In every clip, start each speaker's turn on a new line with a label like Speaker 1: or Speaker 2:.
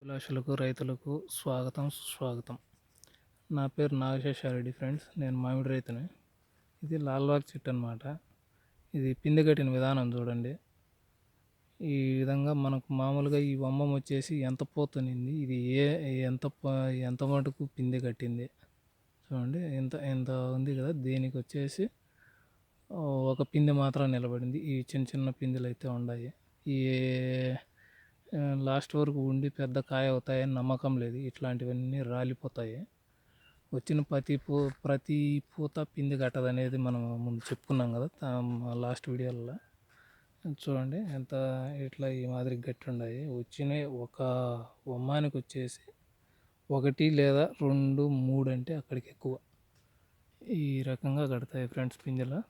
Speaker 1: అభిలాషులకు రైతులకు స్వాగతం సుస్వాగతం. నా పేరు నాగశేషారెడ్డి ఫ్రెండ్స్. నేను మామిడి రైతుని. ఇది లాల్బాగ్ చెట్టు అనమాట. ఇది పిందె కట్టిన విధానం చూడండి. ఈ విధంగా మనకు మామూలుగా ఈ వమ్మం వచ్చేసి ఎంత పోతునింది, ఇది ఎంత మటుకు పిందె కట్టింది చూడండి. ఎంత ఎంత ఉంది కదా. దీనికి వచ్చేసి ఒక పిందె మాత్రం నిలబడింది. ఈ చిన్న చిన్న పిందెలు అయితే ఉన్నాయి. ఈ లాస్ట్ వరకు ఉండి పెద్ద కాయ అవుతాయని నమ్మకం లేదు. ఇట్లాంటివన్నీ రాలిపోతాయి. వచ్చిన ప్రతి పూత పిండి కట్టదనేది మనం ముందు చెప్పుకున్నాం కదా లాస్ట్ వీడియోలో. చూడండి ఎంత ఇట్లా ఈ మాదిరి గట్టి ఉన్నాయి. వచ్చిన ఒక వమ్మానికి వచ్చేసి 1 లేదా 2, 3 అంటే అక్కడికి ఎక్కువ ఈ రకంగా కడతాయి ఫ్రెండ్స్ పిందెలు.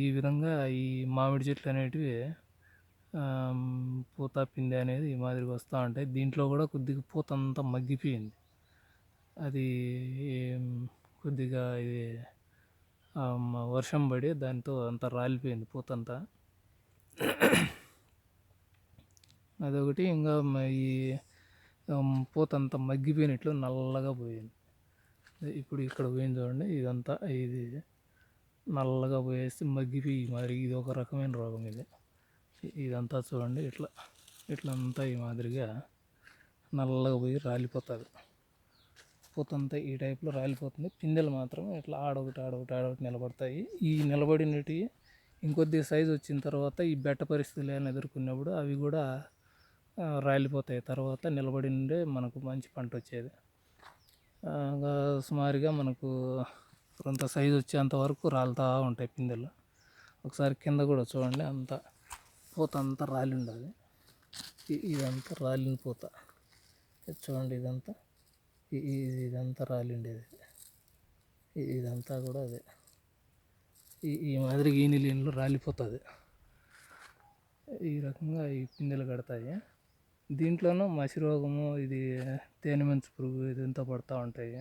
Speaker 1: ఈ విధంగా ఈ మామిడి చెట్లు అనేటివి పూత పిందె అనేది ఈ మాదిరిగా వస్తూ ఉంటాయి. దీంట్లో కూడా కొద్దిగా పూత అంతా మగ్గిపోయింది. అది కొద్దిగా ఇది వర్షం పడి దాంతో అంతా రాలిపోయింది పూత అంతా. అదొకటి. ఇంకా ఈ పూత అంతా మగ్గిపోయినట్లు నల్లగా పోయింది. ఇప్పుడు ఇక్కడ పోయింది చూడండి. ఇదంతా ఇది నల్లగా పోయేసి మగ్గిపోయి మరి ఇది ఒక రకమైన రోగం. ఇదంతా చూడండి ఇట్లా అంతా ఈ మాదిరిగా నల్లగా పోయి రాలిపోతుంది. పూతంతా ఈ టైప్లో రాలిపోతుంది. పిందెలు మాత్రం ఇట్లా ఆడొకటి నిలబడతాయి. ఈ నిలబడినవి ఇంకొద్ది సైజు వచ్చిన తర్వాత ఈ బెట్ట పరిస్థితులను ఎదుర్కొన్నప్పుడు అవి కూడా రాలిపోతాయి. తర్వాత నిలబడిండే మనకు మంచి పంట వచ్చేది. సుమారుగా మనకు కొంత సైజు వచ్చేంత వరకు రాలుతూ ఉంటాయి పిందెలు. ఒకసారి కింద కూడా చూడండి, అంతా పూత అంతా రాలి ఉండాలి. ఇదంతా రాలిన పూత చూడండి. ఇదంతా రాలి ఉండేది. ఇదంతా కూడా అదే ఈ మాదిరి ఈ నీళ్ళు రాలిపోతుంది. ఈ రకంగా ఈ పిందెలు కడతాయి. దీంట్లోనూ మసి రోగము, ఇది తేనె మంచు పురుగు ఇదంతా పడుతూ ఉంటాయి.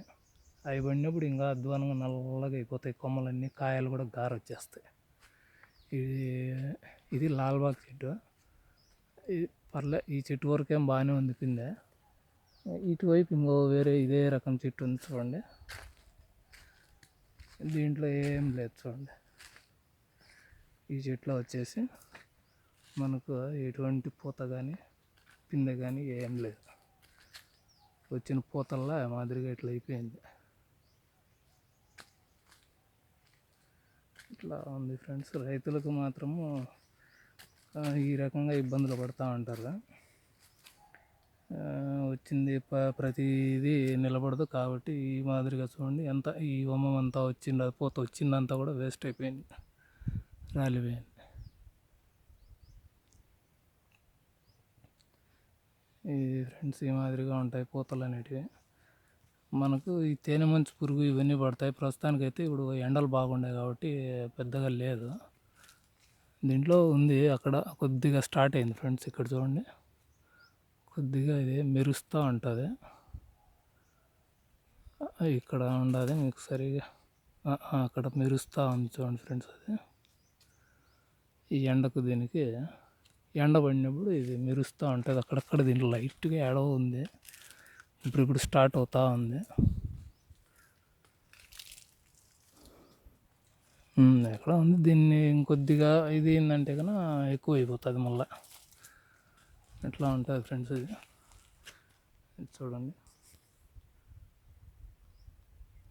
Speaker 1: అవి పడినప్పుడు ఇంకా అధ్వానంగా నల్లగా అయిపోతాయి కొమ్మలన్నీ. కాయలు కూడా గారొచ్చేస్తాయి. ఇది లాల్బాగ్ చెట్టు. ఈ చెట్టు వరకేం బాగానే ఉంది పిందె. ఇటువైపు ఇంకో వేరే ఇదే రకం చెట్టు ఉంది చూడండి. దీంట్లో ఏం లేదు చూడండి. ఈ చెట్లో వచ్చేసి మనకు ఎటువంటి పూత కానీ పిందె కానీ ఏం లేదు. వచ్చిన పూతల్లా మాదిరిగా ఇట్లా అయిపోయింది. ఇట్లా ఉంది ఫ్రెండ్స్. రైతులకు మాత్రము ఈ రకంగా ఇబ్బందులు పడుతూ ఉంటారు. వచ్చింది ప్రతిదీ నిలబడదు కాబట్టి ఈ మాదిరిగా చూడండి. ఈ వమ్మం అంతా పూత వచ్చిందంతా కూడా వేస్ట్ అయిపోయింది, రాలిపోయింది. ఇది ఫ్రెండ్స్ ఈ మాదిరిగా ఉంటాయి పూతలు అనేటివి. మనకు ఈ తేనె మంచు పురుగు ఇవన్నీ పడతాయి. ప్రస్తుతానికైతే ఇప్పుడు ఎండలు బాగుండే కాబట్టి పెద్దగా లేదు. దీంట్లో ఉంది, అక్కడ కొద్దిగా స్టార్ట్ అయింది ఫ్రెండ్స్. ఇక్కడ చూడండి, కొద్దిగా ఇది మెరుస్తూ ఉంటుంది. ఇక్కడ ఉండదు మీకు సరిగా, అక్కడ మెరుస్తూ ఉంది చూడండి ఫ్రెండ్స్. అది ఈ ఎండకు దీనికి ఎండ పడినప్పుడు ఇది మెరుస్తూ ఉంటుంది. అక్కడక్కడ దీంట్లో లైట్గా ఏడవ ఉంది. ఇప్పుడు స్టార్ట్ అవుతూ ఉంది. ఎక్కడ ఉంది. దీన్ని ఇంకొద్దిగా ఇది ఏంటంటే కన్నా ఎక్కువ అయిపోతుంది మళ్ళీ. ఎట్లా ఉంటుంది ఫ్రెండ్స్. ఇది చూడండి,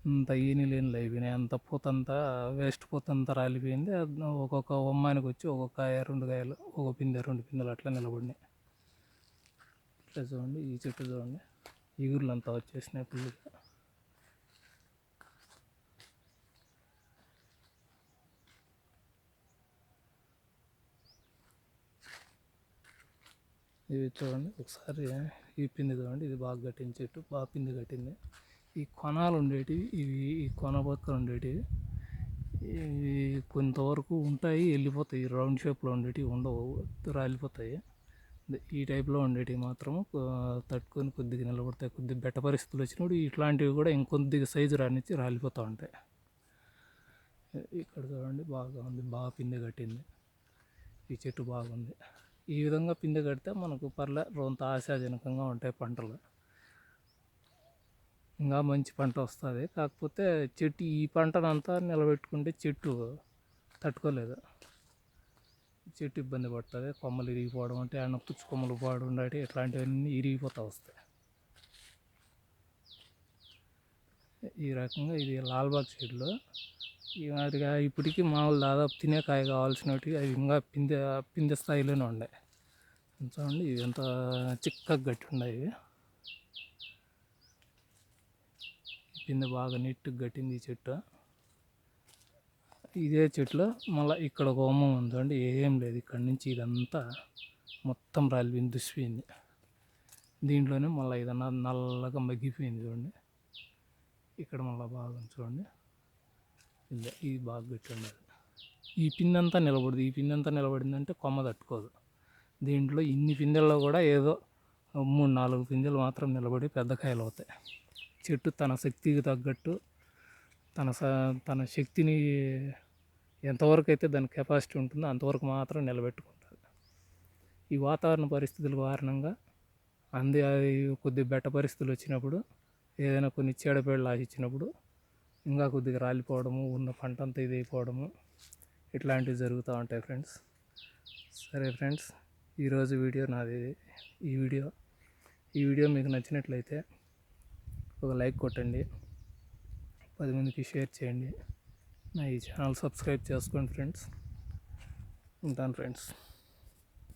Speaker 1: అంత ఈని లేని అయిపోయినాయి. అంత పూతంతా వేస్ట్ పూతంతా రాలిపోయింది. ఒక్కొక్క వమ్మానికి వచ్చి ఒక్కొక్క కాయ 2 కాయలు, ఒక పిందె 2 పిందెలు అట్లా నిలబడినాయి. ఇట్లా చూడండి. ఈ చెట్టు చూడండి, ఇగుర్లు అంతా వచ్చేసినాయి పుల్లిగా. ఇవి చూడండి ఒకసారి. ఈ పిండి చూడండి, ఇది బాగా కట్టిన చెట్టు, బాగా పిండి కట్టింది. ఈ కొనాలు ఉండేటివి ఈ కొన పక్కన ఉండేటివి ఇవి కొంతవరకు ఉంటాయి, వెళ్ళిపోతాయి. రౌండ్ షేప్లో ఉండేటివి ఉండవు, రాలిపోతాయి. ఈ టైప్లో ఉండేటివి మాత్రము తట్టుకొని కొద్దిగా నిలబడతాయి. కొద్దిగా బెట్ట పరిస్థితులు వచ్చినప్పుడు ఇట్లాంటివి కూడా ఇంకొద్దిగా సైజు రానిచ్చి రాలిపోతూ ఉంటాయి. ఇక్కడ చూడండి, బాగా ఉంది, బాగా పిందె కట్టింది. ఈ చెట్టు బాగుంది. ఈ విధంగా పిందె కడితే మనకు రొంత ఆశాజనకంగా ఉంటాయి పంటలు. ఇంకా మంచి పంట వస్తుంది. కాకపోతే చెట్టు ఈ పంటనంతా నిలబెట్టుకుంటే చెట్టు తట్టుకోలేదు, చెట్టు ఇబ్బంది పడుతుంది. కొమ్మలు ఇరిగిపోవడం అంటే ఏమన్నా పుచ్చు కొమ్మలు పాడు ఉండేవి, ఇట్లాంటివన్నీ ఇరిగిపోతూ వస్తాయి. ఈ రకంగా ఇది లాల్బాగ్ సైడ్లో మాదిరిగా ఇప్పటికీ మామూలు దాదాపు తినే కాయ కావాల్సినవి అవి ఇంకా పిందె స్థాయిలోనే ఉన్నాయి. చూడండి ఇవి ఎంత చిక్కగా గట్టి ఉన్నాయి. పిందె బాగా నీట్గా గట్టింది ఈ చెట్టు. ఇదే చెట్లు మళ్ళీ ఇక్కడ ఒక కొమ్మ ఉందండి, ఏం లేదు. ఇక్కడ నుంచి ఇదంతా మొత్తం రాలిపోయింది, దుసిపోయింది. దీంట్లోనే మళ్ళీ ఇదన్నా నల్లగా మగ్గిపోయింది. చూడండి ఇక్కడ మళ్ళీ బాగా చూడండి, ఇది బాగా గట్టి ఉండదు. ఈ పిందెంతా నిలబడదు. ఈ పిందెంతా నిలబడిందంటే కొమ్మ తట్టుకోదు. దీంట్లో ఇన్ని పిందెల్లో కూడా ఏదో 3-4 పిందెలు మాత్రం నిలబడి పెద్ద కాయలు అవుతాయి. చెట్టు తన శక్తికి తగ్గట్టు తన శక్తిని ఎంతవరకు అయితే దాని కెపాసిటీ ఉంటుందో అంతవరకు మాత్రం నిలబెట్టుకుంటుంది. ఈ వాతావరణ పరిస్థితుల కారణంగా అది కొద్దిగా బెట్ట పరిస్థితులు వచ్చినప్పుడు, ఏదైనా కొన్ని చీడపీడలు ఆశించినప్పుడు ఇంకా కొద్దిగా రాలిపోవడము, ఉన్న పంట అంతా ఇది అయిపోవడము, ఇట్లాంటివి జరుగుతూ ఉంటాయి ఫ్రెండ్స్. సరే ఫ్రెండ్స్, ఈరోజు వీడియో నాది. ఈ వీడియో మీకు నచ్చినట్లయితే ఒక లైక్ కొట్టండి, 10 మందికి షేర్ చేయండి, నా ఈ ఛానల్ సబ్స్క్రైబ్ చేసుకోండి ఫ్రెండ్స్. ఉంటాను ఫ్రెండ్స్.